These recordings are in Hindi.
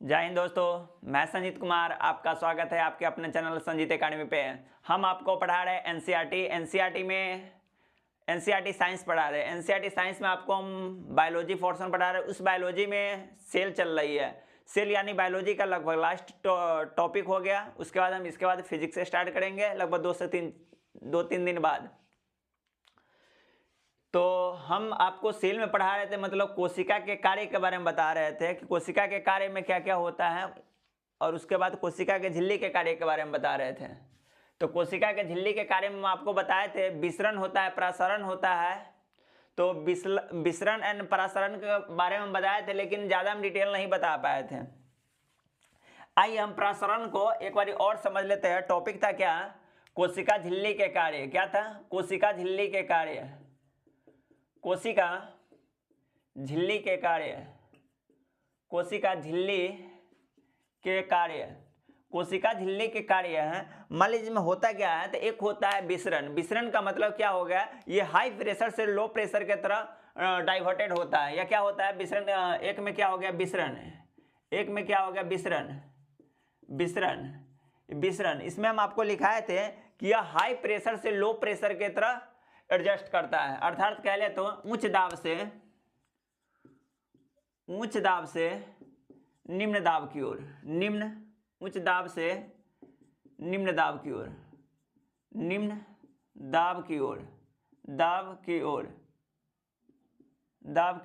जय हिंद दोस्तों, मैं संजीत कुमार। आपका स्वागत है आपके अपने चैनल संजीत एकेडमी पे। हम आपको पढ़ा रहे हैं एनसीईआरटी में एनसीईआरटी साइंस पढ़ा रहे हैं। एनसीईआरटी साइंस में आपको हम बायोलॉजी पोर्शन पढ़ा रहे हैं। उस बायोलॉजी में सेल चल रही है। सेल यानी बायोलॉजी का लगभग लास्ट टॉपिक हो गया। उसके बाद हम इसके बाद फिजिक्स से स्टार्ट करेंगे लगभग 2-3 दिन बाद। तो हम आपको सेल में पढ़ा रहे थे, मतलब कोशिका के कार्य के बारे में बता रहे थे कि कोशिका के कार्य में क्या क्या होता है, और उसके बाद कोशिका के झिल्ली के कार्य के बारे में बता रहे थे। तो कोशिका के झिल्ली के कार्य में हम आपको बताए थे विसरण होता है, परासरण होता है। तो विसरण एंड परासरण के बारे में बताए थे, लेकिन ज़्यादा हम डिटेल नहीं बता पाए थे। आइए हम परासरण को एक बार और समझ लेते हैं। टॉपिक था क्या? कोशिका झिल्ली के कार्य। क्या था? कोशिका झिल्ली के कार्य। कोशिका झिल्ली के कार्य। कोशिका झिल्ली के कार्य। कोशिका झिल्ली के कार्य है। मान लीजिए में होता क्या है, तो एक होता है विसरण। विसरण का मतलब क्या हो गया? ये हाई प्रेशर से लो प्रेशर के तरह डाइवर्टेड होता है। या क्या होता है विसरण? एक में क्या हो गया? विसरण। एक में क्या हो गया? विसरण। विसरण विसरण इसमें हम आपको लिखाए थे कि यह हाई प्रेशर से लो प्रेशर के तरह एडजस्ट करता है। अर्थात कह ले तो उच्च दाब से निम्न दाब की ओर, उच्च दाब से निम्न दाब की ओर, निम्न दाब की ओर, दाब की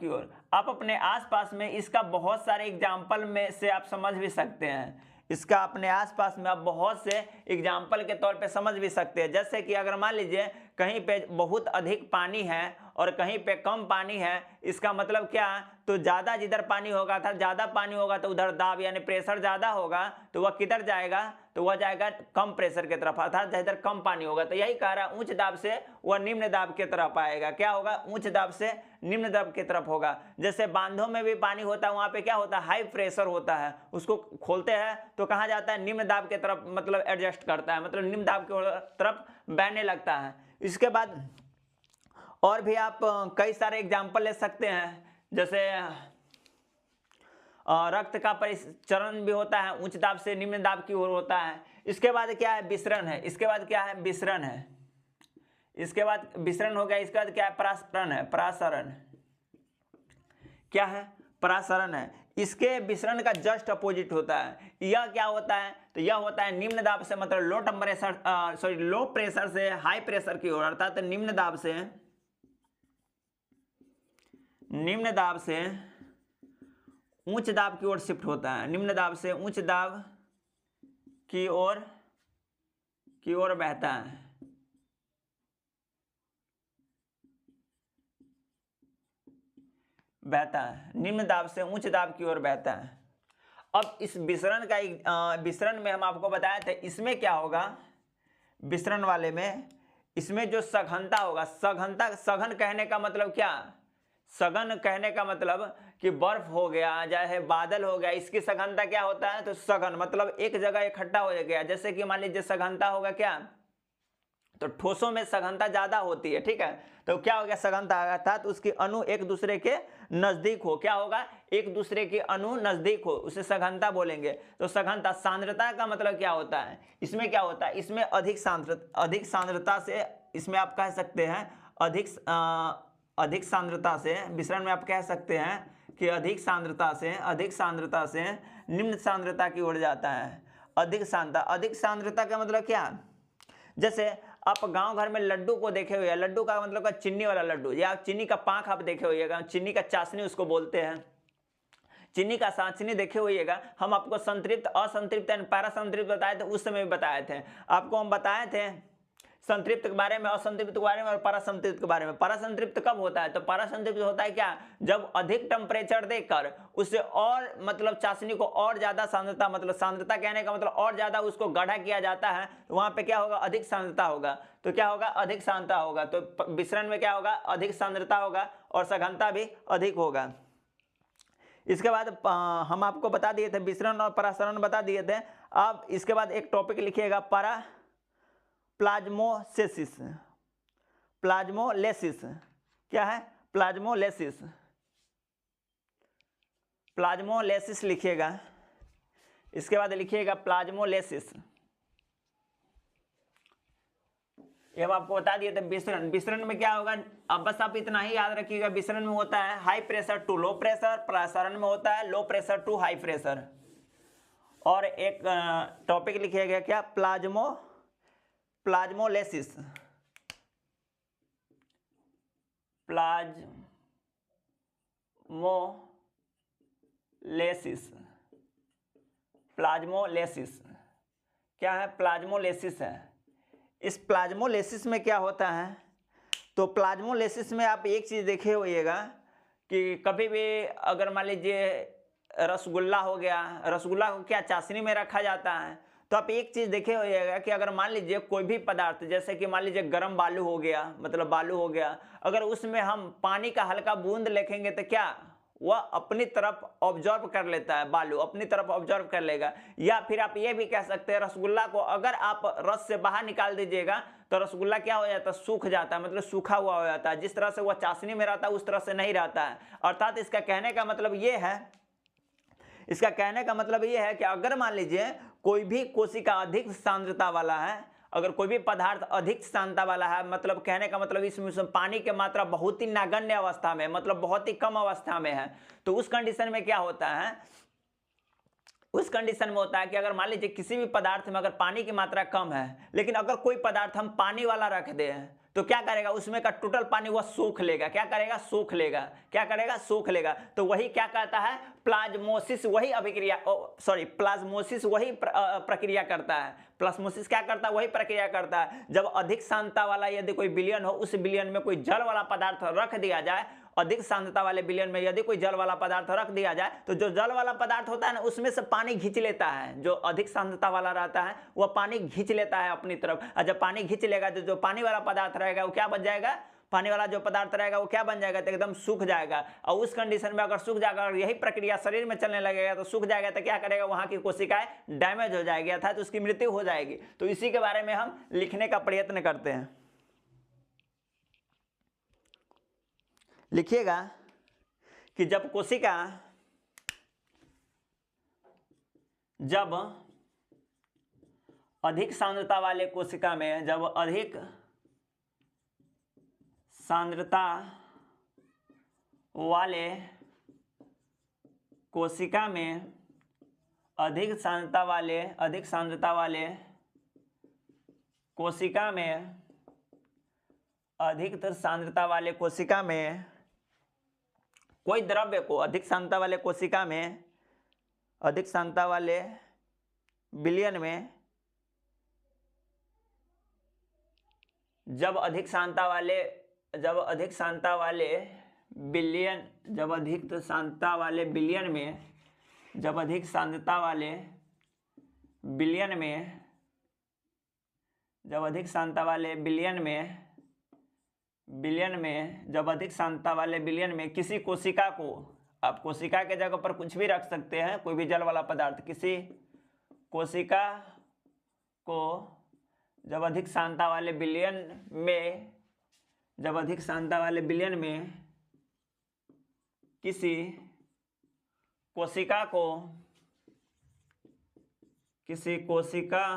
ओर। आप अपने आसपास में इसका बहुत सारे एग्जाम्पल में से आप समझ भी सकते हैं। इसका अपने आसपास में आप बहुत से एग्जाम्पल के तौर पे समझ भी सकते हैं। जैसे कि अगर मान लीजिए कहीं पे बहुत अधिक पानी है और कहीं पे कम पानी है, इसका मतलब क्या? तो ज़्यादा जिधर पानी होगा था, ज़्यादा पानी होगा तो उधर दाब यानी प्रेशर ज़्यादा होगा, तो वह किधर जाएगा? तो वह जाएगा कम प्रेशर की तरफ। अर्थात जिधर कम पानी होगा, तो यही कह रहा है उच्च दाब से वह निम्न दाब की तरफ आएगा। क्या होगा? उच्च दाब से निम्न दाब की तरफ होगा। जैसे बांधों में भी पानी होता है, वहाँ पे क्या होता है? हाई प्रेशर होता है। उसको खोलते हैं तो कहाँ जाता है? निम्न दाब की तरफ, मतलब एडजस्ट करता है, मतलब निम्न दाब की तरफ बहने लगता है। इसके बाद और भी आप कई सारे एग्जाम्पल ले सकते हैं। जैसे रक्त का परिचरण भी होता है, उच्च दाब से निम्न दाब की ओर होता है। इसके बाद क्या है? विसरण है। इसके बाद क्या है? विसरण है। इसके बाद विसरण हो गया। इसके बाद क्या है? परासरण है। परासरण क्या है? परासरण है। इसके विसरण का जस्ट अपोजिट होता है। यह क्या होता है? तो यह होता है निम्न दाब से, मतलब लो प्रेशर से हाई प्रेशर की ओर, अर्थात निम्न दाब से उच्च दाब की ओर शिफ्ट होता है। निम्न दाब से उच्च दाब की ओर बहता है। निम्न दाब से उच्च दाब की ओर बहता है। अब इस विसरण विसरण में हम आपको बताए थे, इसमें क्या होगा? विसरण वाले में इसमें जो सघनता होगा, सघन कहने का मतलब क्या? सघन कहने का मतलब कि बर्फ हो गया, चाहे बादल हो गया, इसकी सघनता क्या होता है? तो सघन मतलब एक जगह इकट्ठा हो गया। जैसे कि मान लीजिए सघनता होगा क्या? तो ठोसों में सघनता ज्यादा होती है, ठीक है। तो क्या हो गया? सघनता अर्थात तो उसके अणु एक दूसरे के नजदीक हो। क्या होगा? एक दूसरे के अणु नजदीक हो, उसे सघनता बोलेंगे। तो सघनता। सांद्रता का मतलब क्या होता है? इसमें क्या होता है? इसमें अधिक सांद्रता से, इसमें आप कह सकते हैं अधिक सांद्रता से, विसरण में आप कह सकते हैं कि अधिक सांद्रता से निम्न सांद्रता की ओर जाता है। अधिक सांद्रता का मतलब क्या? जैसे आप गांव घर में लड्डू को देखे हुए, लड्डू का मतलब का चीनी वाला लड्डू, या चीनी का पाक आप देखे होइएगा, चीनी का चाशनी उसको बोलते हैं। चीनी का चाशनी देखे होइएगा। हम आपको संतृप्त, असंतृप्त एंड पैरासंतृप्त बताए थे, उस समय भी बताए थे आपको। हम बताए थे संतृप्त के बारे में, असंतृप्त के बारे में और पैरासंतृप्त के बारे में। पैरासंतृप्त कब होता है? तो पैरासंतृप्त होता है क्या? जब अधिक टेम्परेचर देकर उससे और, मतलब चाशनी को और ज्यादा सांद्रता, मतलब सांद्रता कहने का मतलब और ज्यादा उसको गाढ़ा किया जाता है, तो वहां पे क्या होगा? अधिक सांद्रता होगा। तो क्या होगा? अधिक सांद्रता होगा। तो विसरण में क्या होगा? अधिक सांद्रता होगा और सघनता भी अधिक होगा। इसके बाद हम आपको बता दिए थे विसरण और परासरण बता दिए थे। अब इसके बाद एक टॉपिक लिखिएगा, प्लाज्मोलेसिस। क्या है? प्लाज्मोलेसिस लिखिएगा। इसके बाद लिखिएगा प्लाज्मोलेसिस। ये हम आपको बता दिए थे। विसरण, विसरण में क्या होगा, अब बस आप इतना ही याद रखिएगा, विसरण में होता है high pressure to low pressure, प्रसारण में होता है low pressure to high pressure. और एक टॉपिक लिखिएगा क्या, प्लाज्मोलेसिस, प्लाज्मोलेसिस, प्लाज्मोलेसिस क्या है, प्लाज्मोलेसिस है। इस प्लाज्मोलेसिस में क्या होता है, तो प्लाज्मोलेसिस में आप एक चीज़ देखे होइएगा कि कभी भी अगर मान लीजिए रसगुल्ला हो गया, रसगुल्ला को क्या चाशनी में रखा जाता है, तो आप एक चीज़ देखे होइएगा कि अगर मान लीजिए कोई भी पदार्थ, जैसे कि मान लीजिए गर्म बालू हो गया, मतलब बालू हो गया, अगर उसमें हम पानी का हल्का बूंद लिखेंगे तो क्या वह अपनी तरफ ऑब्जर्व कर लेता है, बालू अपनी तरफ ऑब्जर्व कर लेगा। या फिर आप ये भी कह सकते हैं रसगुल्ला को अगर आप रस से बाहर निकाल दीजिएगा तो रसगुल्ला क्या हो जाता है, सूख जाता है, मतलब सूखा हुआ हो जाता है। जिस तरह से वह चाशनी में रहता है उस तरह से नहीं रहता है। अर्थात इसका कहने का मतलब ये है, इसका कहने का मतलब ये है कि अगर मान लीजिए कोई भी कोशिका अधिक सांद्रता वाला है, अगर कोई भी पदार्थ अधिक सांद्रता वाला है, मतलब कहने का मतलब इसमें पानी की मात्रा बहुत ही नगण्य अवस्था में, मतलब बहुत ही कम अवस्था में है, तो उस कंडीशन में क्या होता है, उस कंडीशन में होता है कि अगर मान लीजिए किसी भी पदार्थ में अगर पानी की मात्रा कम है, लेकिन अगर कोई पदार्थ हम पानी वाला रख दें तो क्या करेगा, उसमें का टोटल पानी वह सोख लेगा। क्या करेगा, सोख लेगा। क्या करेगा, सोख लेगा। तो वही क्या कहता है, प्लाज्मोसिस वही अभिक्रिया, प्लाज्मोसिस वही प्रक्रिया करता है। प्लाज्मोसिस क्या करता है, वही प्रक्रिया करता है। जब अधिक सांद्रता वाला यदि कोई विलयन हो, उस विलयन में कोई जल वाला पदार्थ रख दिया जाए, अधिक सांद्रता वाले विलयन में यदि कोई जल वाला पदार्थ रख दिया जाए, तो जो जल वाला पदार्थ होता है ना, उसमें से पानी खींच लेता है। जो अधिक सांद्रता वाला रहता है वह पानी खींच लेता है अपनी तरफ, और जब पानी खींच लेगा तो जो पानी वाला पदार्थ रहेगा वो क्या बन जाएगा, पानी वाला जो पदार्थ रहेगा वो क्या बन जाएगा, तो एकदम सूख जाएगा। और उस कंडीशन में अगर सूख जाएगा और यही प्रक्रिया शरीर में चलने लगेगा तो सूख जाएगा, तो क्या करेगा, वहां की कोशिकाएं डैमेज हो जाएगी, अर्थात उसकी मृत्यु हो जाएगी। तो इसी के बारे में हम लिखने का प्रयत्न करते हैं। लिखिएगा कि जब कोशिका, जब अधिक सांद्रता वाले कोशिका में, जब अधिक सांद्रता वाले कोशिका में, अधिक सांद्रता वाले कोशिका में, अधिकतर सांद्रता वाले कोशिका में कोई द्रव्य को, अधिक सांद्रता वाले कोशिका में, अधिक सांद्रता वाले विलयन में, जब अधिक सांद्रता वाले विलयन, जब अधिक सांद्रता वाले विलयन में, जब अधिक सांद्रता वाले विलयन में, जब अधिक सांद्रता वाले विलयन में, जब अधिक सांद्रता वाले विलयन में किसी कोशिका को, आप कोशिका के जगह पर कुछ भी रख सकते हैं, कोई भी जल वाला पदार्थ, किसी कोशिका को जब अधिक सांद्रता वाले विलयन में, जब अधिक सांद्रता वाले विलयन में किसी कोशिका को, किसी कोशिका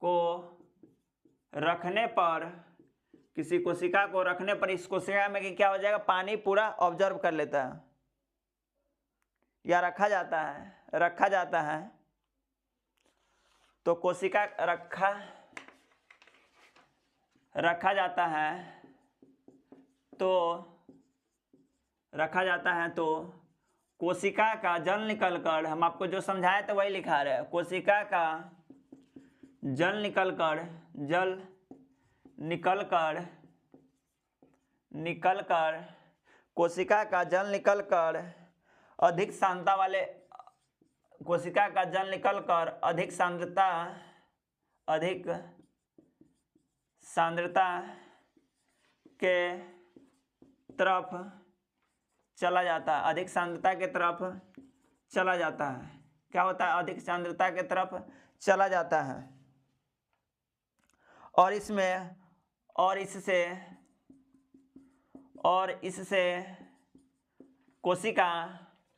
को रखने पर, किसी कोशिका को रखने पर इस कोशिका में क्या हो जाएगा, पानी पूरा ऑब्जर्व कर लेता है या रखा जाता है। तो कोशिका रखा जाता है तो कोशिका का जल निकलकर, हम आपको जो समझाया था वही लिखा रहे हैं, कोशिका का जल निकलकर कोशिका का जल निकलकर अधिक सांद्रता वाले, कोशिका का जल निकलकर अधिक सांद्रता के तरफ चला जाता है, अधिक सांद्रता के तरफ चला जाता है। क्या होता है, अधिक सांद्रता के तरफ चला जाता है। और इसमें, और इससे कोशिका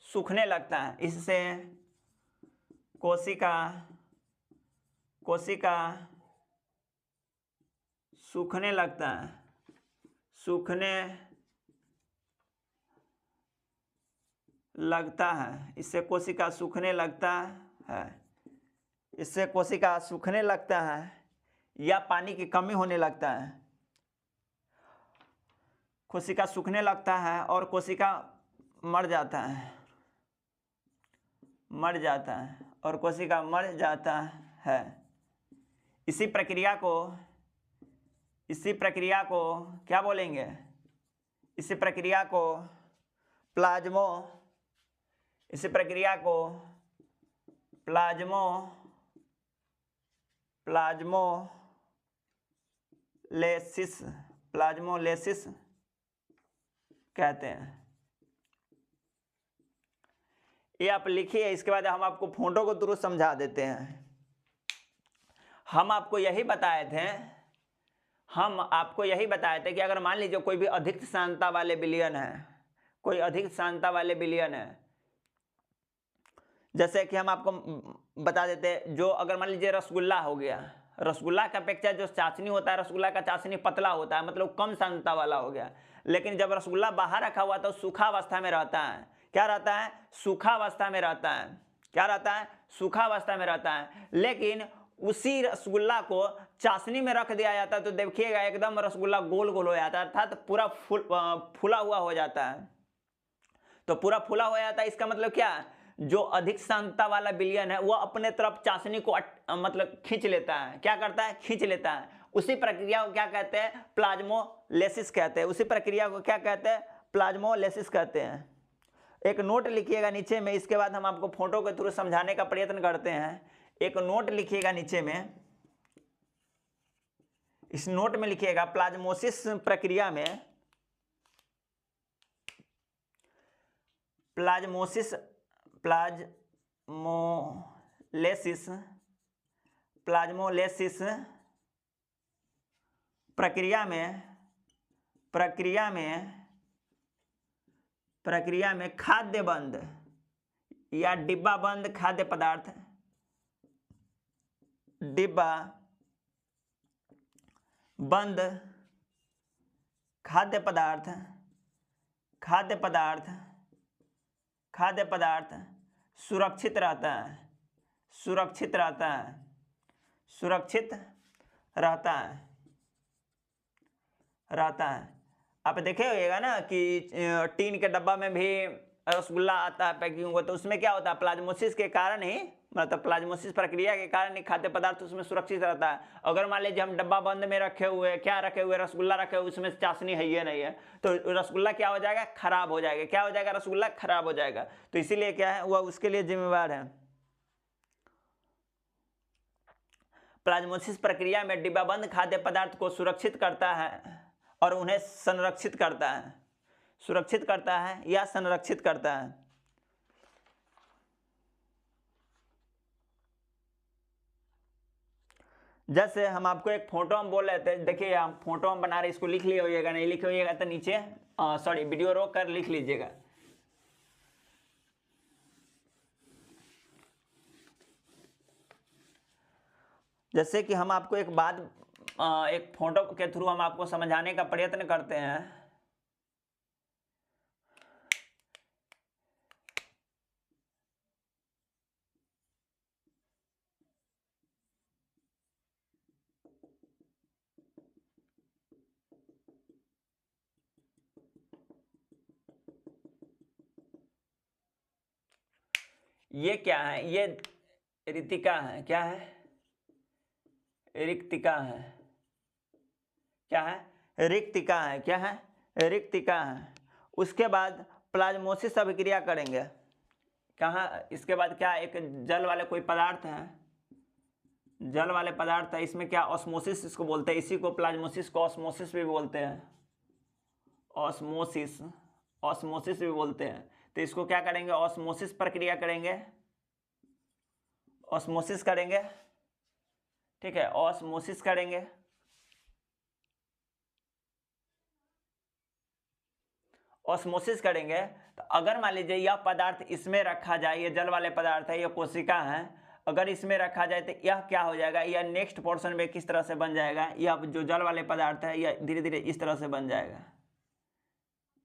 सूखने लगता है, इससे कोशिका सूखने लगता है, इससे कोशिका सूखने लगता है, या पानी की कमी होने लगता है। कोशिका सूखने लगता है और कोशिका मर जाता है। इसी प्रक्रिया को क्या बोलेंगे? इसी प्रक्रिया को प्लाज्मोलेसिस कहते हैं। ये आप लिखिए, इसके बाद हम आपको फोटो के थ्रू समझा देते हैं। हम आपको यही बताए थे कि अगर मान लीजिए कोई भी अधिक सांद्रता वाले विलयन है, जैसे कि हम आपको बता देते हैं, जो अगर मान लीजिए रसगुल्ला हो गया, रसगुल्ला की अपेक्षा जो चाशनी होता है, रसगुल्ला का चाशनी पतला होता है, मतलब कम सांद्रता वाला हो गया। लेकिन जब रसगुल्ला बाहर रखा हुआ तो सूखा अवस्था में रहता है। क्या रहता है? सूखा अवस्था में रहता है। लेकिन उसी रसगुल्ला को चाशनी में रख दिया जाता है तो देखिएगा एकदम रसगुल्ला गोल गोल हो जाता है, अर्थात पूरा फूला हुआ हो जाता है। तो पूरा फूला हो जाता है, इसका मतलब क्या? जो अधिक सांद्रता वाला विलयन है वो अपने तरफ चाशनी को मतलब खींच लेता है। क्या करता है? खींच लेता है। उसी प्रक्रिया को क्या कहते हैं? प्लाज्मोलेसिस कहते हैं। एक नोट लिखिएगा नीचे में, इसके बाद हम आपको फोटो के थ्रू समझाने का प्रयत्न करते हैं। एक नोट लिखिएगा नीचे में, इस नोट में लिखिएगा प्लाज्मोलेसिस प्रक्रिया में प्रक्रिया में खाद्य बंद या डिब्बा बंद खाद्य पदार्थ सुरक्षित रहता है। आप देखे होइएगा ना कि टीन के डब्बा में भी रसगुल्ला आता है पैकिंग हुआ, तो उसमें क्या होता है? प्लाज्मोसिस के कारण ही, मतलब प्लाज्मोसिस प्रक्रिया के कारण ही खाद्य पदार्थ उसमें सुरक्षित रहता है। अगर मान लीजिए हम डब्बा बंद में रखे हुए रसगुल्ला रखे हुए, उसमें चाशनी है ही नहीं है, तो रसगुल्ला क्या हो जाएगा? खराब हो जाएगा। रसगुल्ला खराब हो जाएगा। तो इसीलिए क्या है, वह उसके लिए जिम्मेवार है। प्लाज्मोसिस प्रक्रिया में डिब्बाबंद खाद्य पदार्थ को सुरक्षित करता है और उन्हें संरक्षित करता है। जैसे हम आपको एक फोटो हम बोल रहे थे, देखिए हम फोटो हम बना रहे, इसको लिख लिए होइएगा, नहीं लिखे होइएगा तो नीचे वीडियो रोक कर लिख लीजिएगा। जैसे कि हम आपको एक बात एक फोटो के थ्रू हम आपको समझाने का प्रयत्न करते हैं। ये क्या है? ये रिक्तिका है। क्या है? रिक्तिका है। क्या है? रिक्तिका है। क्या है? रिक्तिका है। उसके बाद प्लाज्मोसिस अभिक्रिया करेंगे। कहाँ? इसके बाद क्या? एक जल वाले कोई पदार्थ है, जल वाले पदार्थ है, इसमें क्या? ऑस्मोसिस इसको बोलते हैं। इसी को प्लाज्मोसिस को ऑस्मोसिस भी बोलते हैं। ऑस्मोसिस भी बोलते हैं। तो इसको क्या करेंगे? ऑस्मोसिस प्रक्रिया करेंगे। ऑस्मोसिस करेंगे, ठीक है, ऑस्मोसिस करेंगे। ऑस्मोसिस करेंगे तो अगर मान लीजिए यह पदार्थ इसमें रखा जाए, ये जल वाले पदार्थ है, ये कोशिका है, अगर इसमें रखा जाए तो यह क्या हो जाएगा, यह नेक्स्ट पोर्शन में किस तरह से बन जाएगा, यह जो जल वाले पदार्थ है यह धीरे धीरे इस तरह से बन जाएगा,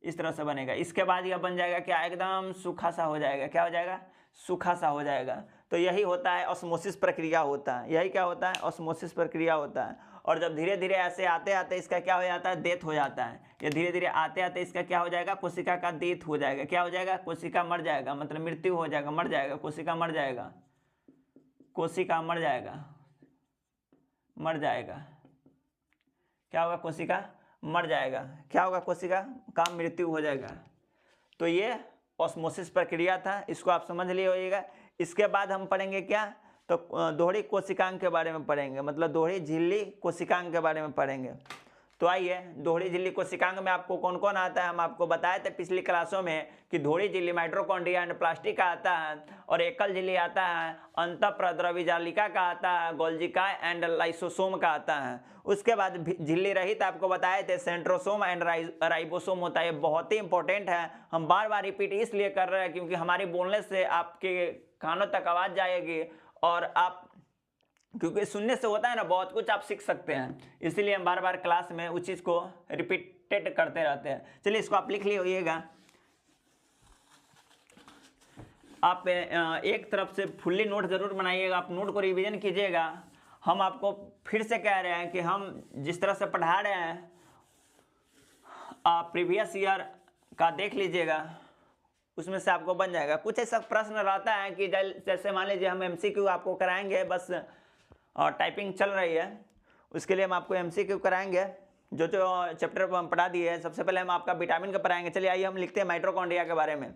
इस तरह से बनेगा। इसके बाद यह बन जाएगा क्या, एकदम सूखा सा हो जाएगा। क्या हो जाएगा, सूखा सा हो जाएगा। तो यही होता है ऑस्मोसिस प्रक्रिया होता है, यही क्या होता है, ऑस्मोसिस प्रक्रिया होता है। और जब धीरे धीरे ऐसे आते आते इसका क्या हो जाता है, डेथ हो जाता है। ये धीरे धीरे आते आते इसका क्या हो जाएगा, कोशिका का डेथ हो जाएगा। क्या हो जाएगा, कोशिका मर जाएगा, मतलब मृत्यु हो जाएगा, मर जाएगा, कोशिका मर जाएगा, कोशिका मर जाएगा, मर जाएगा। क्या होगा, कोशिका मर जाएगा। क्या होगा, कोशिका का मृत्यु हो जाएगा। तो ये ऑस्मोसिस प्रक्रिया था, इसको आप समझ लिए होइएगा। इसके बाद हम पढ़ेंगे क्या, तो दोहरी कोशिकांग के बारे में पढ़ेंगे, मतलब दोहरी झिल्ली कोशिकांग के बारे में पढ़ेंगे। तो आइए, दोहरी झिल्ली कोशिकांग में आपको कौन कौन आता है, हम आपको बताए थे पिछली क्लासों में कि दोहरी झिल्ली माइटोकॉन्ड्रिया एंड प्लास्टिक का आता है, और एकल झिल्ली आता है, अंतःप्रद्रवी जालिका का आता है, गोल्जिका एंड लाइसोसोम का आता है। उसके बाद झिल्ली रहित आपको बताए थे सेंट्रोसोम एंड राइबोसोम होता है। बहुत ही इंपॉर्टेंट है, हम बार बार रिपीट इसलिए कर रहे हैं क्योंकि हमारी बोलने से आपके कानों तक आवाज़ जाएगी, और आप क्योंकि सुनने से होता है ना, बहुत कुछ आप सीख सकते हैं, इसीलिए हम बार बार क्लास में उस चीज़ को रिपीटेड करते रहते हैं। चलिए, इसको आप लिख लीजिएगा। आप एक तरफ से फुल्ली नोट जरूर बनाइएगा, आप नोट को रिवीजन कीजिएगा। हम आपको फिर से कह रहे हैं कि हम जिस तरह से पढ़ा रहे हैं आप प्रीवियस ईयर का देख लीजिएगा, उसमें से आपको बन जाएगा। कुछ ऐसा प्रश्न रहता है कि जैसे मान लीजिए हम एमसीक्यू आपको कराएंगे, बस और टाइपिंग चल रही है, उसके लिए हम आपको एमसीक्यू कराएंगे। जो जो चैप्टर हम पढ़ा दिए हैं, सबसे पहले हम आपका विटामिन का पढ़ाएंगे। चलिए आइए हम लिखते हैं माइटोकॉन्ड्रिया के बारे में।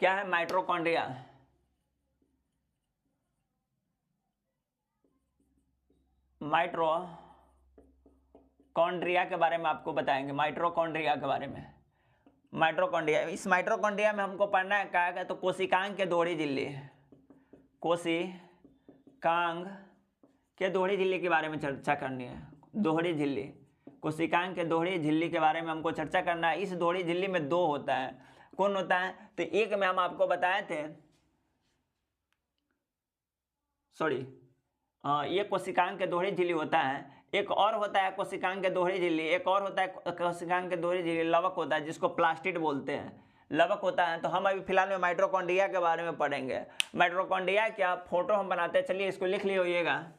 क्या है माइटोकॉन्ड्रिया, माइटोकॉन्ड्रिया के बारे में आपको बताएंगे, माइटोकॉन्ड्रिया के बारे में। माइटोकॉन्ड्रिया, इस माइटोकॉन्ड्रिया में हमको पढ़ना है क्या है, तो कोशिकांग के दोहरी झिल्ली, कोशिकांग के दोहरी झिल्ली के बारे में चर्चा करनी है। दोहरी झिल्ली, कोशिकांग के दोहरी झिल्ली के बारे में हमको चर्चा करना है। इस दोहरी झिल्ली में दो होता है, कौन होता है, तो एक में हम आपको बताए थे, सॉरी ये कोशिकांग के दोहरी झिल्ली होता है। एक और होता है कोशिकांग के दोहरी झिल्ली, एक और होता है कोशिकांग के दोहरी झिल्ली लवक होता है, जिसको प्लास्टिड बोलते हैं, लवक होता है। तो हम अभी फिलहाल में माइटोकॉन्ड्रिया के बारे में पढ़ेंगे। माइटोकॉन्ड्रिया क्या फोटो हम बनाते हैं, चलिए इसको लिख लीजिएगा।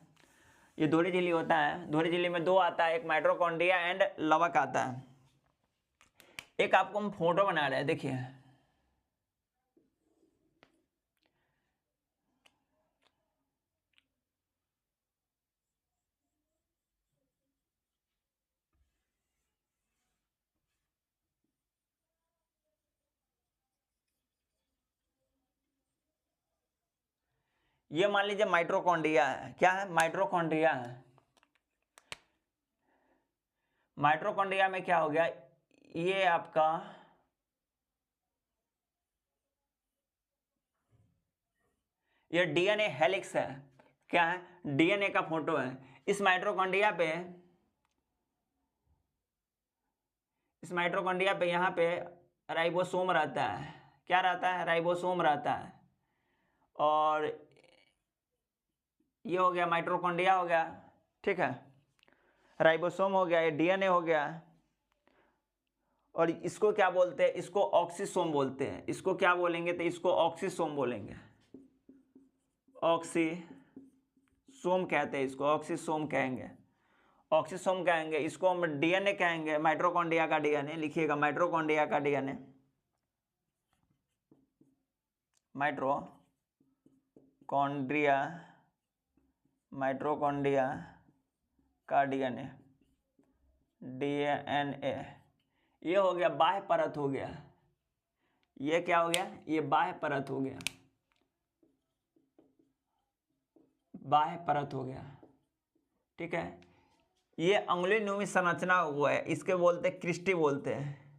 ये दोहरी झिल्ली होता है, दोहरी झिल्ली में दो आता है, एक माइटोकॉन्ड्रिया एंड लवक आता है। एक आपको हम फोटो बना रहे हैं, देखिए ये मान लीजिए माइटोकॉन्ड्रिया है। क्या है, माइटोकॉन्ड्रिया है। माइटोकॉन्ड्रिया में क्या हो गया, ये आपका ये डीएनए हेलिक्स है। क्या है, डीएनए का फोटो है। इस माइटोकॉन्ड्रिया पे यहाँ पे राइबोसोम रहता है। क्या रहता है, राइबोसोम रहता है। और ये हो गया माइटोकॉन्ड्रिया हो गया, ठीक है, राइबोसोम हो गया, ये डीएनए हो गया। और इसको क्या बोलते हैं, इसको ऑक्सीसोम बोलते हैं। इसको क्या बोलेंगे, तो इसको ऑक्सीसोम बोलेंगे, ऑक्सीसोम कहते हैं, इसको ऑक्सीसोम कहेंगे, ऑक्सीसोम कहेंगे। इसको हम डीएनए कहेंगे, माइटोकॉन्ड्रिया का डीएनए लिखिएगा, माइटोकॉन्ड्रिया का डीएनए, माइटोकॉन्ड्रिया का डीएनए, ये हो गया बाह्य परत हो गया। ये क्या हो गया, ये बाह्य परत हो गया, बाह्य परत हो गया, ठीक है। ये अंगुलीनुमी संरचना हुआ है, इसके बोलते क्रिस्टी बोलते हैं,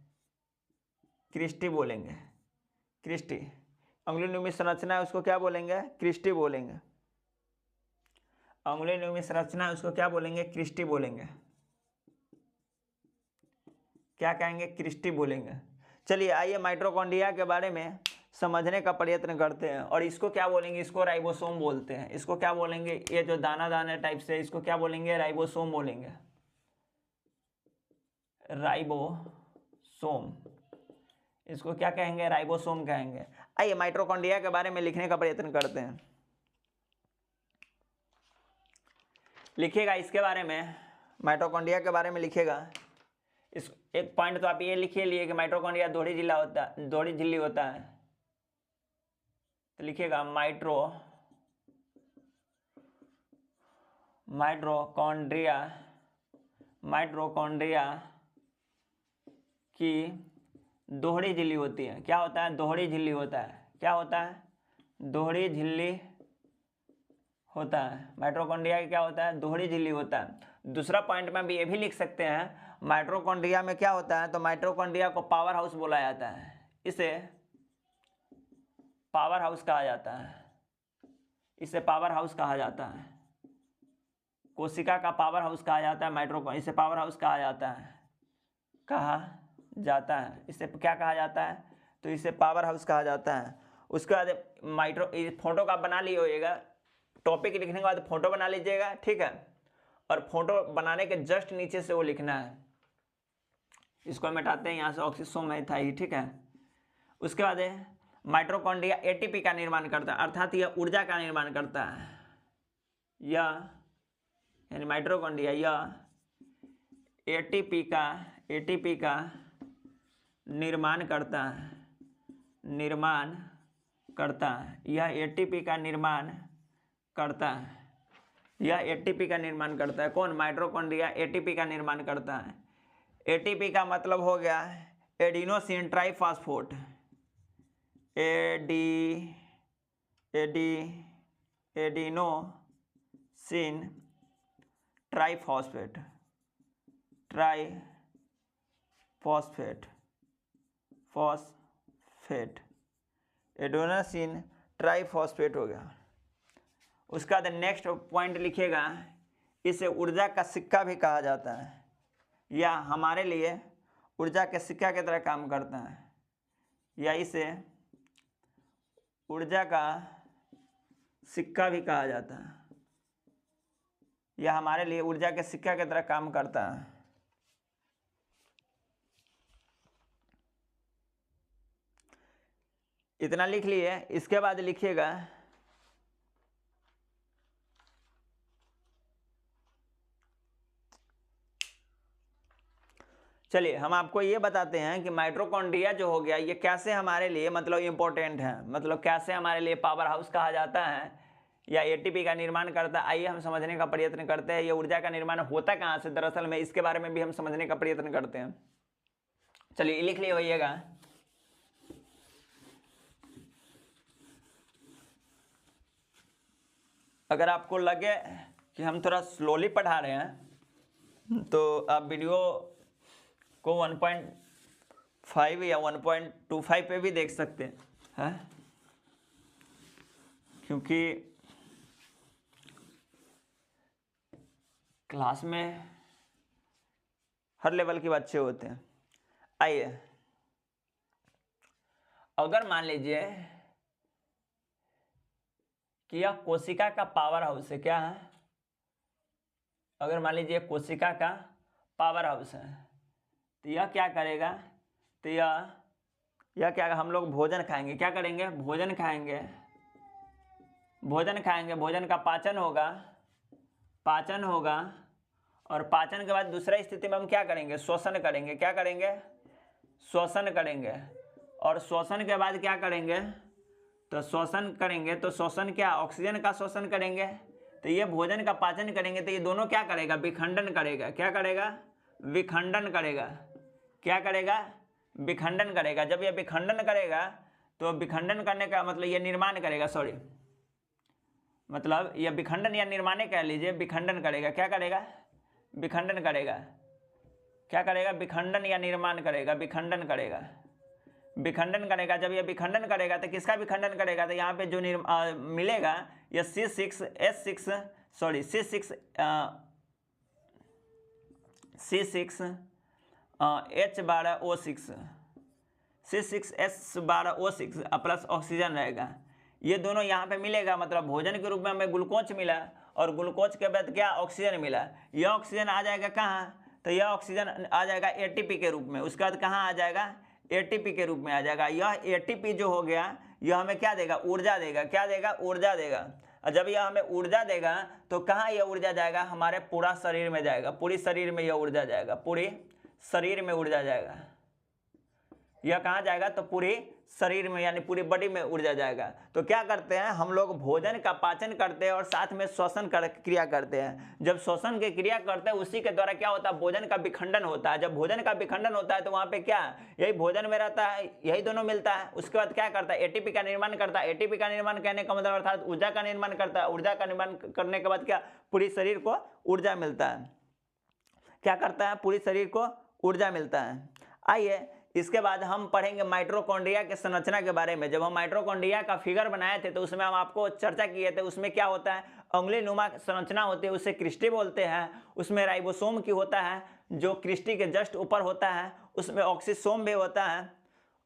क्रिस्टी बोलेंगे, क्रिस्टी। अंगुलीनुमी संरचना है, उसको क्या बोलेंगे, क्रिस्टी बोलेंगे। अंगुलीनुमी संरचना है, उसको क्या बोलेंगे, क्रिस्टी बोलेंगे। क्या कहेंगे, क्रिस्टी बोलेंगे। चलिए आइए माइटोकॉन्ड्रिया के बारे में समझने का प्रयत्न करते हैं। और इसको क्या बोलेंगे, इसको राइबोसोम बोलते हैं। इसको क्या बोलेंगे, ये जो दाना दाना टाइप से, इसको क्या बोलेंगे, राइबोसोम बोलेंगे, राइबोसोम। इसको क्या कहेंगे, राइबोसोम कहेंगे। आइए माइटोकॉन्ड्रिया के बारे में लिखने का प्रयत्न करते हैं। लिखिएगा इसके बारे में, माइटोकॉन्ड्रिया के बारे में लिखिएगा। इस एक पॉइंट तो आप ये लिखिए लिए कि माइटोकॉन्ड्रिया दोहरी झिल्ली होता है। तो लिखिएगा माइटोकॉन्ड्रिया की दोहरी झिल्ली होती है। क्या होता है, दोहरी झिल्ली होता है। क्या होता है, दोहरी झिल्ली होता है। माइटोकॉन्ड्रिया क्या होता है, दोहरी झिल्ली होता है। दूसरा पॉइंट में भी ये भी लिख सकते हैं, माइटोकॉन्ड्रिया में क्या होता है, तो माइटोकॉन्ड्रिया को पावर हाउस बोला जाता है। इसे पावर हाउस कहा जाता है। इसे पावर हाउस कहा जाता है। कोशिका का पावर हाउस कहा जाता है इसे पावर हाउस कहा जाता है। इसे क्या कहा जाता है, तो इसे पावर हाउस कहा जाता है। उसके बाद फोटो का बना लिए होइएगा, टॉपिक लिखने के बाद फोटो बना लीजिएगा, ठीक है। और फोटो बनाने के जस्ट नीचे से वो लिखना है। इसको मिटाते हैं, यहाँ से ऑक्सीसोम है था ही, ठीक है। उसके बाद माइटोकॉन्ड्रिया एटीपी का निर्माण करता है, अर्थात यह ऊर्जा का निर्माण करता है। यानी माइटोकॉन्ड्रिया यह एटीपी का निर्माण करता है। यह एटीपी का निर्माण करता है। कौन, माइटोकॉन्ड्रिया एटीपी का निर्माण करता है। एटीपी का मतलब हो गया adenosine triphosphate, adenosine triphosphate, adenosine triphosphate हो गया। उसका बाद नेक्स्ट पॉइंट लिखिएगा, इसे ऊर्जा का सिक्का भी कहा जाता है, या हमारे लिए ऊर्जा के सिक्का की तरह काम करता है, या इसे ऊर्जा का सिक्का भी कहा जाता है, या हमारे लिए ऊर्जा के सिक्का की तरह काम करता है। इतना लिख लिए। इसके बाद लिखिएगा, चलिए हम आपको ये बताते हैं कि माइटोकॉन्ड्रिया जो हो गया ये कैसे हमारे लिए मतलब इम्पोर्टेंट है, मतलब कैसे हमारे लिए पावर हाउस कहा जाता है या एटीपी का निर्माण करता है। आइए हम समझने का प्रयत्न करते हैं, ये ऊर्जा का निर्माण होता कहाँ से दरअसल में, इसके बारे में भी हम समझने का प्रयत्न करते हैं। चलिए लिख लिए होइएगा। अगर आपको लगे कि हम थोड़ा स्लोली पढ़ा रहे हैं तो आप वीडियो को 1.5 या 1.25 पे भी देख सकते हैं, क्योंकि क्लास में हर लेवल के बच्चे होते हैं। आइए, अगर मान लीजिए कि यह कोशिका का पावर हाउस है, क्या है, अगर मान लीजिए कोशिका का पावर हाउस है, तो यह क्या करेगा, तो यह क्या, हम लोग भोजन खाएंगे, क्या करेंगे, भोजन खाएंगे, भोजन का पाचन होगा, और पाचन के बाद दूसरा स्थिति में हम क्या करेंगे, शोषण करेंगे। क्या करेंगे, शोषण करेंगे। और शोषण के बाद क्या करेंगे, तो शोषण करेंगे, तो शोषण क्या, ऑक्सीजन का शोषण करेंगे। तो ये भोजन का पाचन करेंगे, तो ये दोनों क्या करेगा, विखंडन करेगा। क्या करेगा, विखंडन करेगा। क्या करेगा, विखंडन करेगा। जब ये विखंडन करेगा तो विखंडन करने का मतलब ये निर्माण करेगा, मतलब ये विखंडन या निर्माण कह लीजिए, विखंडन करेगा। क्या करेगा, विखंडन करेगा। क्या करेगा, विखंडन या निर्माण करेगा, विखंडन करेगा। विखंडन करेगा। जब ये विखंडन करेगा तो किसका विखंडन करेगा, तो यहाँ पे जो मिलेगा ये C6H12O6, C6H12O6 प्लस ऑक्सीजन रहेगा। ये दोनों यहाँ पे मिलेगा, मतलब भोजन के रूप में हमें ग्लूकोज मिला और ग्लूकोज के बाद क्या ऑक्सीजन मिला। यह ऑक्सीजन आ जाएगा कहाँ, तो यह ऑक्सीजन आ जाएगा एटीपी के रूप में। उसके बाद कहाँ आ जाएगा, एटीपी के रूप में आ जाएगा। यह एटीपी जो हो गया यह हमें क्या देगा, ऊर्जा देगा। क्या देगा, ऊर्जा देगा। और जब यह हमें ऊर्जा देगा तो कहाँ यह ऊर्जा जाएगा, हमारे पूरा शरीर में जाएगा। पूरी शरीर में यह ऊर्जा जाएगा, पूरी शरीर में ऊर्जा जाएगा। यह कहाँ जाएगा, तो पूरी शरीर में यानी पूरी बॉडी में ऊर्जा जाएगा। तो क्या करते हैं हम लोग, भोजन का पाचन करते हैं और साथ में श्वसन क्रिया करते हैं। जब श्वसन की क्रिया करते हैं उसी के द्वारा क्या होता है, भोजन का विखंडन होता है। जब भोजन का विखंडन होता है तो वहाँ पे क्या, यही भोजन में रहता है, यही दोनों मिलता है। उसके बाद क्या करता है, एटीपी का निर्माण करता है। एटीपी का निर्माण करने का मतलब अर्थात ऊर्जा का निर्माण करता है। ऊर्जा का निर्माण करने के बाद क्या, पूरी शरीर को ऊर्जा मिलता है। क्या करता है, पूरी शरीर को ऊर्जा मिलता है। आइए इसके बाद हम पढ़ेंगे माइटोकॉन्ड्रिया के संरचना के बारे में। जब हम माइटोकॉन्ड्रिया का फिगर बनाए थे तो उसमें हम आपको चर्चा किए थे। उसमें क्या होता है, उंगली नुमा संरचना होती है, उसे क्रिस्टी बोलते हैं। उसमें राइबोसोम की होता है जो क्रिस्टी के जस्ट ऊपर होता है। उसमें ऑक्सीसोम भी होता है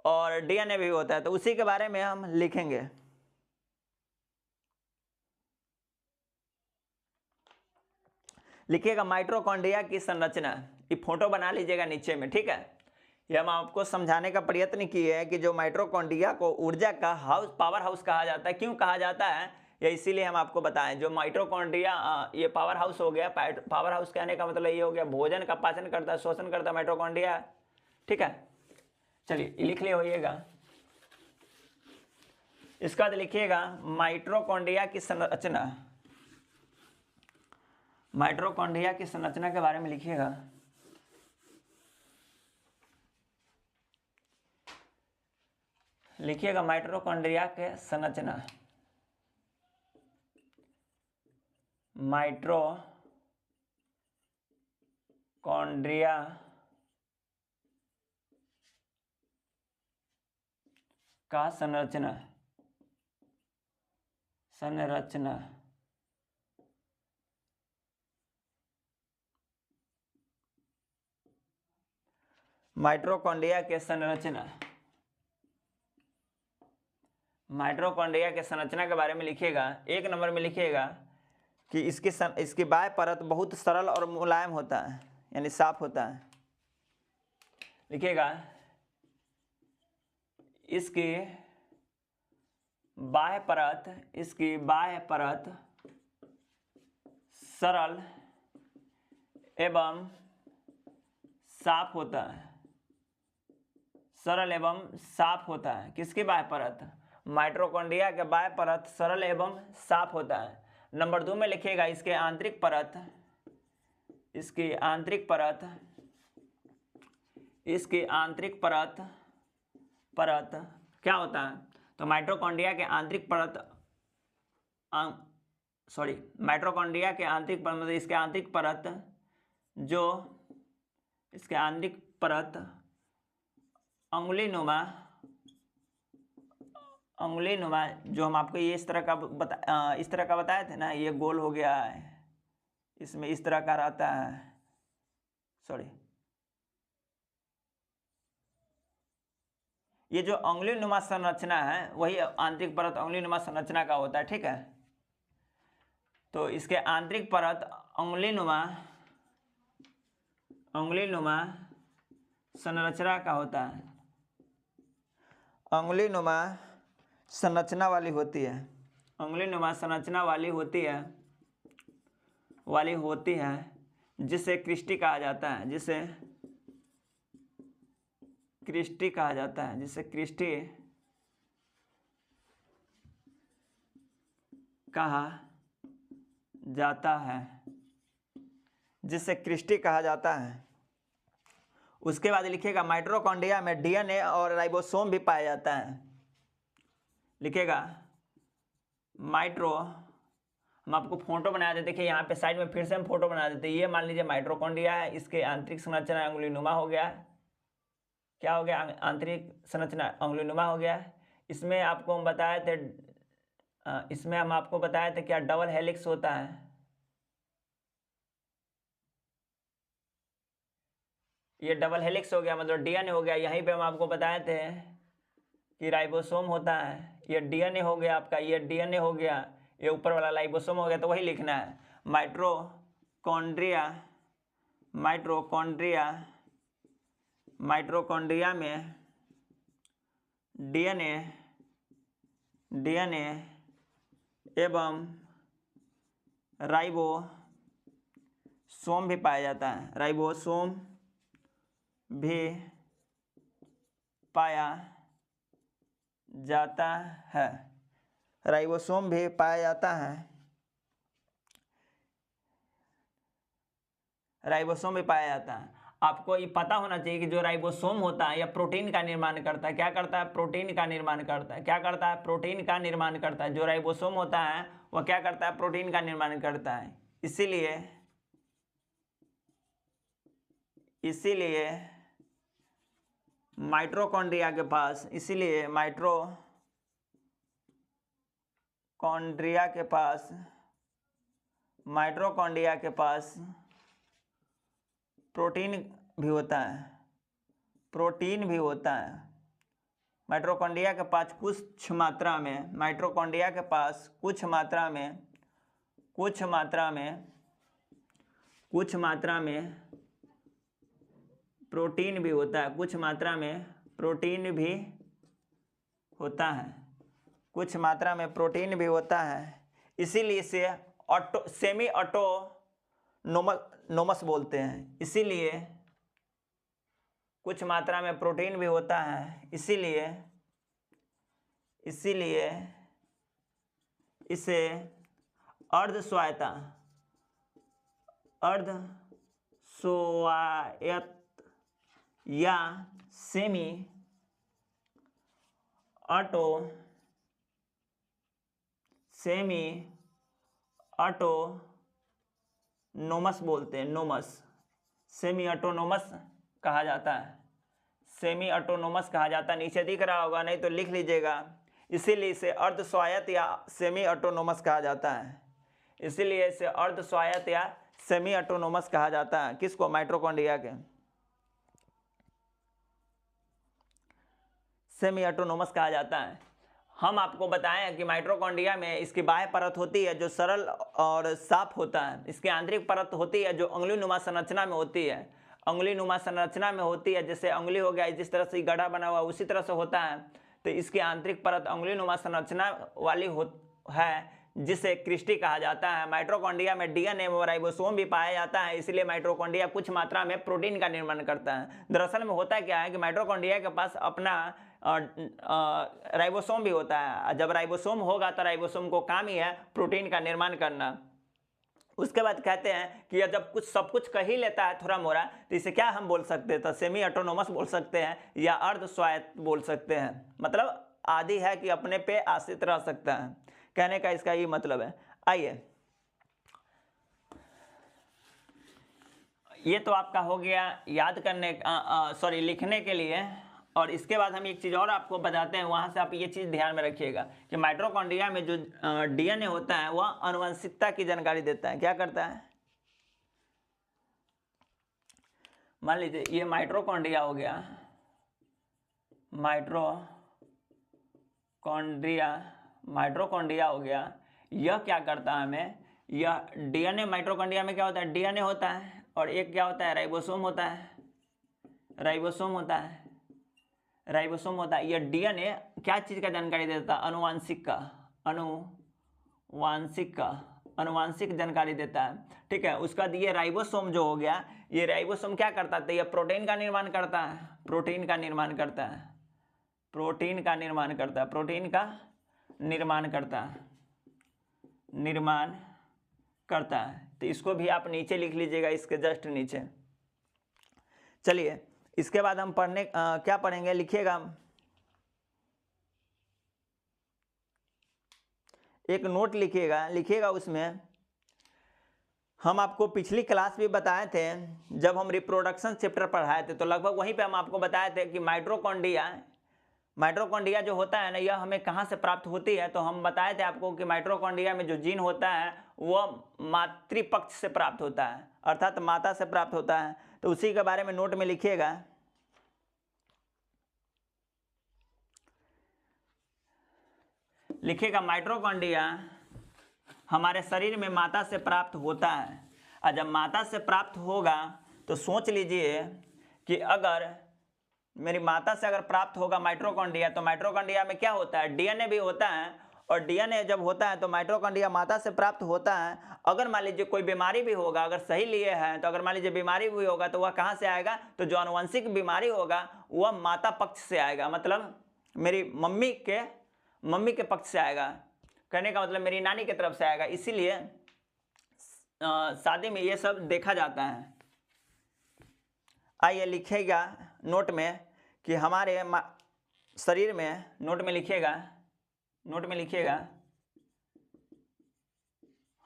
और डीएनए भी होता है। तो उसी के बारे में हम लिखेंगे। लिखिएगा माइटोकॉन्ड्रिया की संरचना। ये फोटो बना लीजिएगा नीचे में, ठीक है। ये हम आपको समझाने का प्रयत्न किए हैं कि जो माइटोकॉन्ड्रिया को ऊर्जा का पावर हाउस कहा जाता है। क्यों कहा जाता है, या इसीलिए हम आपको बताएं। जो माइटोकॉन्ड्रिया ये पावर हाउस हो गया। पावर हाउस कहने का मतलब ये हो गया, भोजन का पाचन करता है, शोषण करता है माइटोकॉन्ड्रिया, ठीक है। चलिए लिख लिए होइएगा। इसके बाद लिखिएगा माइटोकॉन्ड्रिया की संरचना। माइटोकॉन्ड्रिया की संरचना के बारे में लिखिएगा। लिखिएगा माइटोकॉन्ड्रिया के संरचना। माइटोकॉन्ड्रिया का संरचना। माइटोकॉन्ड्रिया के संरचना। माइटोकॉन्ड्रिया के संरचना के बारे में लिखिएगा। एक नंबर में लिखिएगा कि इसकी बाह्य परत बहुत सरल और मुलायम होता है, यानी साफ होता है। लिखिएगा इसकी बाह्य परत सरल एवं साफ होता है। सरल एवं साफ होता है। किसकी बाह्य परत, माइटोकॉन्ड्रिया के बाह्य परत सरल एवं साफ होता है। नंबर 2 में लिखिएगा इसकी आंतरिक परत क्या होता है, तो माइटोकॉन्ड्रिया के आंतरिक परत माइटोकॉन्ड्रिया के आंतरिक परत मतलब इसके आंतरिक परत अंगुली नुमा जो हम आपको ये इस तरह का बताए थे ना, ये गोल हो गया है, इसमें इस तरह का रहता है। ये जो अंगुली नुमा संरचना है वही आंतरिक परत अंगुली नुमा संरचना का होता है, ठीक है। तो इसके आंतरिक परत अंगुली नुमा संरचना का होता है। अंगुली नुमा संरचना वाली होती है। अंगुली नुमा संरचना वाली होती है जिसे क्रिस्टी कहा जाता है। जिसे क्रिस्टी कहा जाता है। जिसे क्रिस्टी कहा जाता है। उसके बाद लिखिएगा माइटोकॉन्ड्रिया में डीएनए और राइबोसोम भी पाया जाता है। लिखिएगा हम आपको फोटो बना देते। देखिए यहाँ पे साइड में फिर से हम फोटो बना देते। ये मान लीजिए माइटोकॉन्ड्रिया है, इसके आंतरिक संरचना अंगुलीनुमा हो गया। क्या हो गया, आंतरिक संरचना अंगुलीनुमा हो गया। इसमें आपको हम बताए थे क्या डबल हेलिक्स होता है। ये डबल हेलिक्स हो गया, मतलब डीएनए हो गया। यहीं पे हम आपको बताए थे कि राइबोसोम होता है। ये डीएनए हो गया आपका, ये डीएनए हो गया, ये ऊपर वाला राइबोसोम हो गया। तो वही लिखना है, माइटोकॉन्ड्रिया। माइटोकॉन्ड्रिया में डीएनए एवं राइबोसोम भी पाया जाता है। राइबोसोम भी पाया जाता है। राइबोसोम भी पाया जाता है। राइबोसोम भी पाया जाता है। आपको ये पता होना चाहिए कि जो राइबोसोम होता है यह प्रोटीन का निर्माण करता है। क्या करता है? प्रोटीन का निर्माण करता है। क्या करता है? प्रोटीन का निर्माण करता है। जो राइबोसोम होता है वह क्या करता है? प्रोटीन का निर्माण करता है। इसीलिए माइटोकॉन्ड्रिया के पास प्रोटीन भी होता है। माइटोकॉन्ड्रिया के पास कुछ मात्रा में प्रोटीन भी होता है। कुछ मात्रा में प्रोटीन भी होता है। इसीलिए इसे सेमी ऑटोनोमस बोलते हैं। इसीलिए कुछ मात्रा में प्रोटीन भी होता है, इसीलिए इसे अर्ध स्वायत्त या सेमी ऑटोनोमस बोलते हैं। सेमी ऑटोनोमस कहा जाता है। नीचे दिख रहा होगा, नहीं तो लिख लीजिएगा। इसीलिए इसे अर्ध स्वायत्त या सेमी ऑटोनोमस कहा जाता है। किसको? माइटोकॉन्ड्रिया के सेमी ऑटोनोमस कहा जाता है। हम आपको बताएं कि माइटोकॉन्ड्रिया में इसकी बाह्य परत होती है जो सरल और साफ होता है। इसकी आंतरिक परत होती है जो अंगुलीनुमा संरचना में होती है। जैसे अंगुली हो गया, जिस तरह से गड्ढा बना हुआ उसी तरह से होता है। तो इसकी आंतरिक परत अंगुलीनुमा संरचना वाली है, जिसे क्रिस्टी कहा जाता है। माइटोकॉन्ड्रिया में डीएनए व राइबोसोम भी पाया जाता है। इसलिए माइटोकॉन्ड्रिया कुछ मात्रा में प्रोटीन का निर्माण करता है। दरअसल में होता क्या है कि माइटोकॉन्ड्रिया के पास अपना राइबोसोम भी होता है। जब राइबोसोम होगा तो राइबोसोम को काम ही है प्रोटीन का निर्माण करना। उसके बाद कहते हैं कि जब सब कुछ कह ही लेता है थोड़ा मोड़ा, तो इसे क्या हम बोल सकते हैं? तो सेमी ऑटोनोमस बोल सकते हैं या अर्ध स्वायत्त बोल सकते हैं। मतलब आदि है कि अपने पे आश्रित रह सकता है, कहने का इसका ये मतलब है। आइए, ये तो आपका हो गया याद करने लिखने के लिए। और इसके बाद हम एक चीज़ और आपको बताते हैं, वहाँ से आप ये चीज़ ध्यान में रखिएगा कि माइटोकॉन्ड्रिया में जो डीएनए होता है वह आनुवंशिकता की जानकारी देता है। क्या करता है? मान लीजिए ये माइटोकॉन्ड्रिया हो गया, माइटोकॉन्ड्रिया हो गया। यह क्या करता है हमें? यह डीएनए, माइटोकॉन्ड्रिया में क्या होता है? डीएनए होता है, और एक क्या होता है? राइबोसोम होता है। यह डीएनए क्या चीज़ का जानकारी देता है? अनुवांशिक जानकारी देता है। ठीक है। उसका ये राइबोसोम जो हो गया, ये राइबोसोम क्या करता है? यह प्रोटीन का निर्माण करता है। तो इसको भी आप नीचे लिख लीजिएगा, इसके जस्ट नीचे। चलिए, इसके बाद हम क्या पढ़ेंगे? लिखिएगा, एक नोट लिखिएगा। उसमें हम आपको पिछली क्लास भी बताए थे, जब हम रिप्रोडक्शन चैप्टर पढ़ाए थे, तो लगभग वहीं पे हम आपको बताए थे कि माइटोकॉन्ड्रिया जो होता है ना, यह हमें कहाँ से प्राप्त होती है। तो हम बताए थे आपको कि माइटोकॉन्ड्रिया में जो जीन होता है वह मातृपक्ष से प्राप्त होता है, अर्थात माता से प्राप्त होता है। तो उसी के बारे में नोट में लिखिएगा। लिखिएगा माइटोकॉन्ड्रिया हमारे शरीर में माता से प्राप्त होता है, और जब माता से प्राप्त होगा तो सोच लीजिए कि अगर मेरी माता से अगर प्राप्त होगा माइटोकॉन्ड्रिया, तो माइटोकॉन्ड्रिया में क्या होता है, डीएनए भी होता है, और डीएनए जब होता है तो माइटोकॉन्ड्रिया माता से प्राप्त होता है। अगर मान लीजिए कोई बीमारी भी होगा, अगर सही लिए हैं तो अगर मान लीजिए बीमारी भी होगा तो वह कहाँ से आएगा, तो जो आनुवंशिक बीमारी होगा वह माता पक्ष से आएगा, मतलब मेरी मम्मी के पक्ष से आएगा। कहने का मतलब मेरी नानी की तरफ से आएगा। इसीलिए शादी में ये सब देखा जाता है। आइए लिखिएगा नोट में कि हमारे शरीर में, नोट में लिखिएगा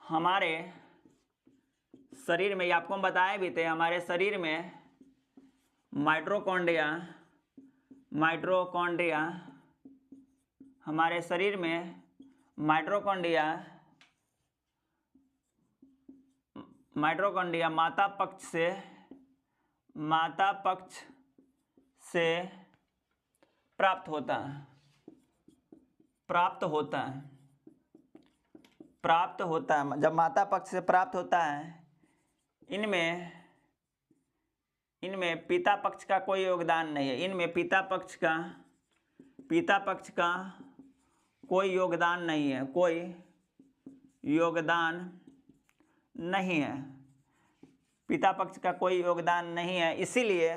हमारे शरीर में, ये आपको हम बताए भी थे, हमारे शरीर में माइटोकॉन्ड्रिया हमारे शरीर में माइटोकॉन्ड्रिया माता पक्ष से प्राप्त होता है। जब माता पक्ष से प्राप्त होता है, इनमें पिता पक्ष का कोई योगदान नहीं है। इनमें पिता पक्ष का कोई योगदान नहीं है, पिता पक्ष का कोई योगदान नहीं है। इसीलिए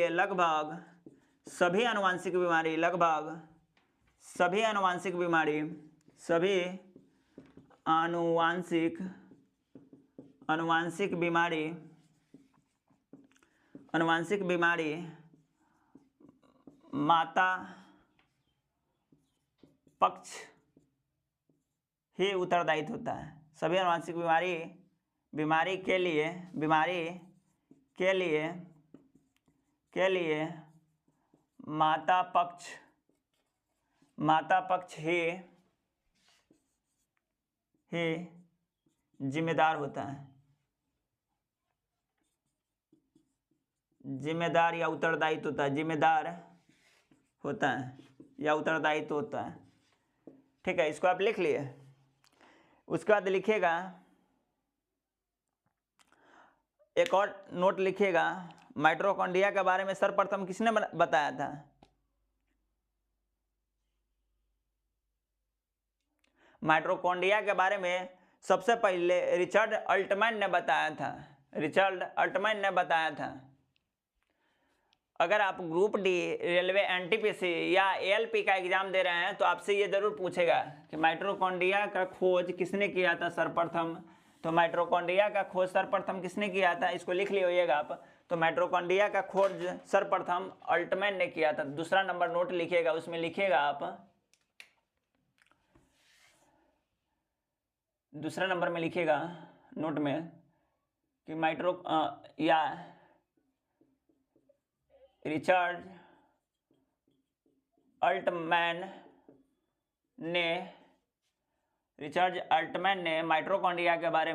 लगभग सभी आनुवंशिक बीमारी माता पक्ष ही उत्तरदायित्व होता है। सभी आनुवंशिक बीमारी के लिए माता पक्ष ही जिम्मेदार होता है, जिम्मेदार या उत्तरदायित्व होता है, उत्तरदायित्व होता है। ठीक है, इसको आप लिख लिए। उसके बाद लिखिएगा एक और नोट लिखिएगा, माइटोकॉन्ड्रिया के बारे में सर्वप्रथम किसने बताया था? माइटोकॉन्ड्रिया के बारे में सबसे पहले रिचर्ड अल्टमैन ने बताया था। अगर आप ग्रुप डी, रेलवे, एनटीपीसी या एएलपी का एग्जाम दे रहे हैं तो आपसे ये जरूर पूछेगा कि माइटोकॉन्ड्रिया का खोज किसने किया था सर्वप्रथम। तो माइटोकॉन्ड्रिया का खोज सर्वप्रथम किसने किया था, इसको लिख लीजिएगा आप। तो माइटोकॉन्ड्रिया का खोज सर्वप्रथम अल्टमैन ने किया था। दूसरा नंबर नोट लिखिएगा, उसमें लिखिएगा आप, दूसरा नंबर में लिखिएगा नोट में कि रिचर्ड अल्टमैन ने माइटोकॉन्ड्रिया के बारे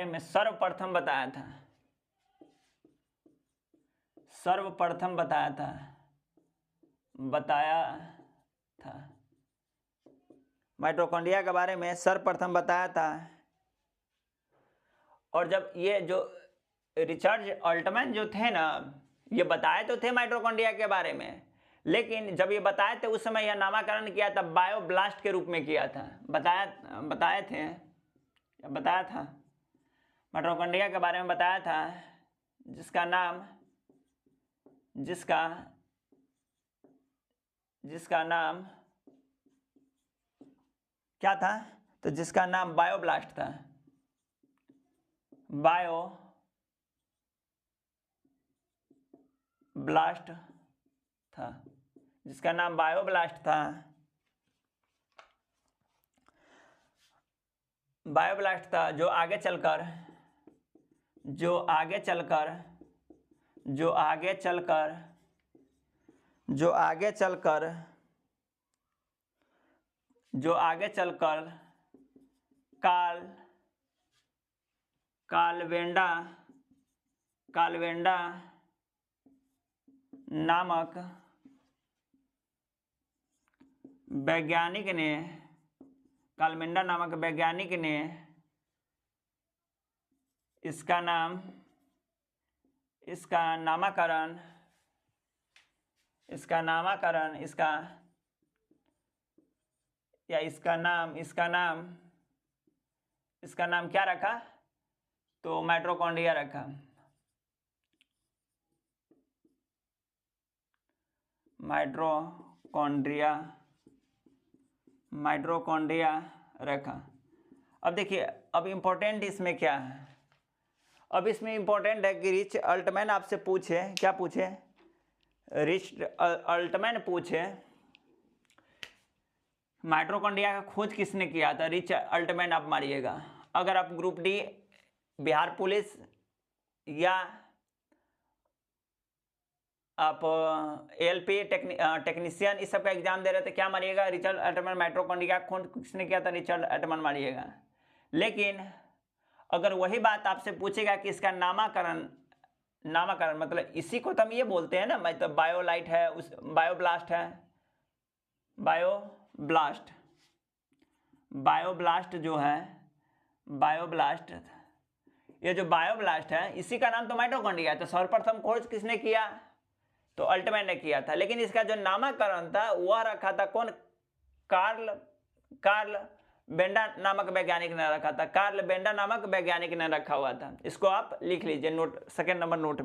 में सर्वप्रथम बताया था। माइटोकॉन्ड्रिया के बारे में सर्वप्रथम बताया था। और जब ये जो रिचर्ड अल्टमैन जो थे ना, ये बताए तो थे माइटोकॉन्ड्रिया के बारे में, लेकिन जब ये बताए थे उस समय यह नामकरण किया था बायोब्लास्ट के रूप में किया था। बताया था माइटोकॉन्ड्रिया के बारे में बताया था, जिसका नाम क्या था, तो जिसका नाम बायोब्लास्ट था। जिसका नाम बायोब्लास्ट था। बायोब्लास्ट था जो आगे चलकर जो आगे चलकर जो आगे चलकर जो आगे चलकर जो आगे चलकर कालवेंडा कालवेंडा नामक वैज्ञानिक ने कालवेंडा नामक वैज्ञानिक ने इसका नामकरण इसका नाम क्या रखा? तो माइटोकॉन्ड्रिया रखा। माइटोकॉन्ड्रिया रखा। अब देखिए, अब इम्पोर्टेंट इसमें क्या है? अब इसमें इम्पोर्टेंट है कि रिच अल्टमैन आपसे पूछे, क्या पूछे? रिच अल्टमैन पूछे माइटोकॉन्ड्रिया का खोज किसने किया था? रिच अल्टमैन आप मारिएगा। अगर आप ग्रुप डी बिहार पुलिस या आप एलपी टेक्नीशियन इस सब का एग्जाम दे रहे थे, क्या मारिएगा? रिचर्ड अल्टमैन माइटोकॉन्ड्रिया का खोज किसने किया था? रिचर्ड अल्टमैन मारिएगा। लेकिन अगर वही बात आपसे पूछेगा कि इसका नामकरण मतलब इसी को तो हम ये बोलते हैं ना, मतलब बायोलाइट है, उस बायोब्लास्ट है, बायोब्लास्ट जो है, ये जो बायोब्लास्ट है इसी का नाम तो माइटोकॉन्ड्रिया है। तो सर्वप्रथम खोज किसने किया? तो अल्टमैन ने किया था। लेकिन इसका जो नामकरण था वह रखा था कौन? कार्ल बेंडा नामक वैज्ञानिक ने रखा था। कार्ल बेंडा नामक वैज्ञानिक ने रखा हुआ था। इसको आप लिख लीजिए नोट, सेकंड नंबर नोट में।